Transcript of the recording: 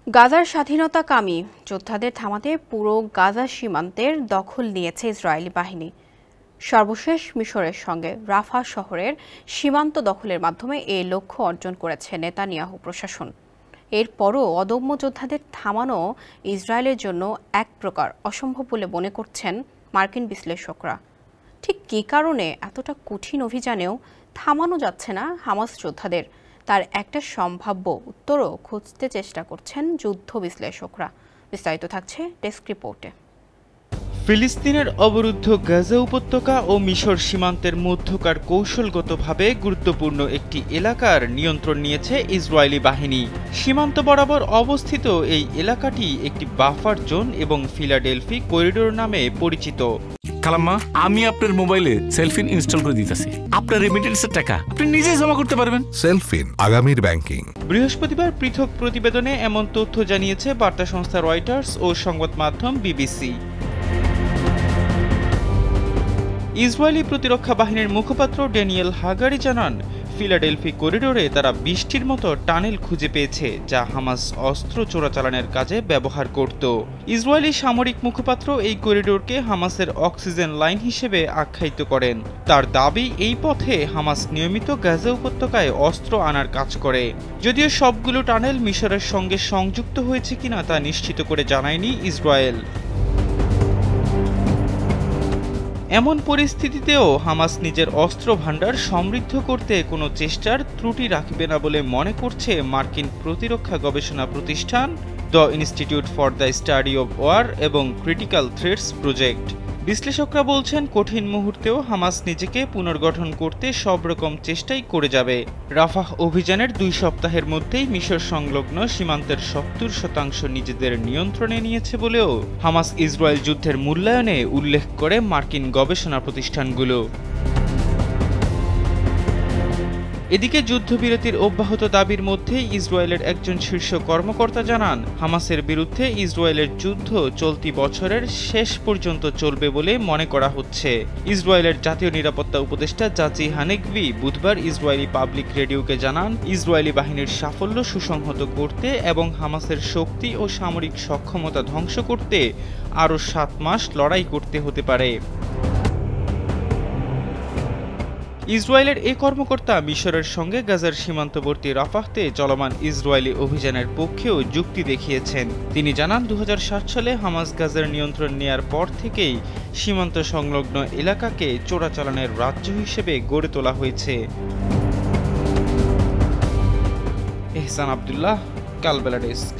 গাজার স্বাধীনতাকামী যোদ্ধাদের থামাতে পুরো গাজা সীমান্তের দখল নিয়েছে ইসরায়েলি বাহিনী। সর্বশেষ মিশরের সঙ্গে রাফা শহরের সীমান্ত দখলের মাধ্যমে এই লক্ষ্য অর্জন করেছে নেতানিয়াহু প্রশাসন। এরপরও অদম্য যোদ্ধাদের থামানো ইসরায়েলের জন্য এক প্রকার অসম্ভব বলে মনে করছেন মার্কিন বিশ্লেষকরা। ঠিক কী কারণে এতটা কঠিন অভিযানেও থামানো যাচ্ছে না হামাস যোদ্ধাদের, তার একটা সম্ভাব্য উত্তরও খুঁজতে চেষ্টা করছেন যুদ্ধ বিশ্লেষকরা। বিস্তারিত থাকছে ডেস্ক রিপোর্টে। ফিলিস্তিনের অবরুদ্ধ গাজা উপত্যকা ও মিশর সীমান্তের মধ্যকার কৌশলগতভাবে গুরুত্বপূর্ণ একটি এলাকার নিয়ন্ত্রণ নিয়েছে ইসরায়েলি বাহিনী। সীমান্ত বরাবর অবস্থিত এই এলাকাটি একটি বাফার জোন এবং ফিলাডেলফি করিডোর নামে পরিচিত। খালাম্মা, আমি আপনার মোবাইলে সেলফিন ইনস্টল করে দিতেছি। আপনার রেমিটেন্সের টাকা আপনি নিজেই জমা করতে পারবেন। সেলফিন, আগামীর ব্যাংকিং। বৃহস্পতিবার পৃথক প্রতিবেদনে এমন তথ্য জানিয়েছে বার্তা সংস্থা রয়টার্স ও সংবাদ মাধ্যম বিবিসি। ইসরায়েলি প্রতিরক্ষা বাহিনীর মুখপাত্র ড্যানিয়েল হাগারি জানান, ফিলাডেলফি করিডোরে তারা 20টির মতো টানেল খুঁজে পেয়েছে যা হামাস অস্ত্র চোরাচালানের কাজে ব্যবহার করত। ইসরায়েলি সামরিক মুখপাত্র এই করিডোরকে হামাসের অক্সিজেন লাইন হিসেবে আখ্যায়িত করেন। তার দাবি, এই পথে হামাস নিয়মিত গাজা উপত্যকায় অস্ত্র আনার কাজ করে। যদিও সবগুলো টানেল মিশরের সঙ্গে সংযুক্ত হয়েছে কিনা তা নিশ্চিত করে জানায়নি ইসরায়েল। এমন পরিস্থিতিতেও হামাস নিজের অস্ত্র ভাণ্ডার সমৃদ্ধ করতে কোনো চেষ্টার ত্রুটি রাখবে না বলে মনে করছে মার্কিন প্রতিরক্ষা গবেষণা প্রতিষ্ঠান the institute for the study of war এবং ক্রিটিক্যাল থ্রেটস প্রজেক্ট। বিশ্লেষকরা বলছেন, কঠিন মুহূর্তেও হামাস নিজেকে পুনর্গঠন করতে সব রকম চেষ্টাই করে যাবে। রাফাহ অভিযানের 2 সপ্তাহের মধ্যেই মিশর সংলগ্ন সীমান্তের 70% নিজেদের নিয়ন্ত্রণে নিয়েছে বলেও হামাস ইসরায়েল যুদ্ধের মূল্যায়নে উল্লেখ করে মার্কিন গবেষণা প্রতিষ্ঠানগুলো। এদিকে যুদ্ধবিরতির অব্যাহত দাবির মধ্যে ইসরায়েলের একজন শীর্ষ কর্মকর্তা জানান, হামাসের বিরুদ্ধে ইসরায়েলের যুদ্ধ চলতি বছরের শেষ পর্যন্ত চলবে বলে মনে করা হচ্ছে। ইসরায়েলের জাতীয় নিরাপত্তা উপদেষ্টা জাচি হানেকভি বুধবার ইসরায়েলি পাবলিক রেডিওকে জানান, ইসরায়েলি বাহিনীর সাফল্য সুসংহত করতে এবং হামাসের শক্তি ও সামরিক সক্ষমতা ধ্বংস করতে আরও 7 মাস লড়াই করতে হতে পারে। ইসরায়েলের এই কর্মকর্তা মিশরের সঙ্গে গাজার সীমান্তবর্তী রাফাহতে চলমান ইসরায়েলি অভিযানের পক্ষেও যুক্তি দেখিয়েছেন। তিনি জানান, 2007 সালে হামাস গাজার নিয়ন্ত্রণ নেয়ার পর থেকেই সীমান্ত সংলগ্ন এলাকাকে চোরাচালানের রাজ্য হিসেবে গড়ে তোলা হয়েছে। এহসান আব্দুল্লাহ, কালবেলা ডেস্ক।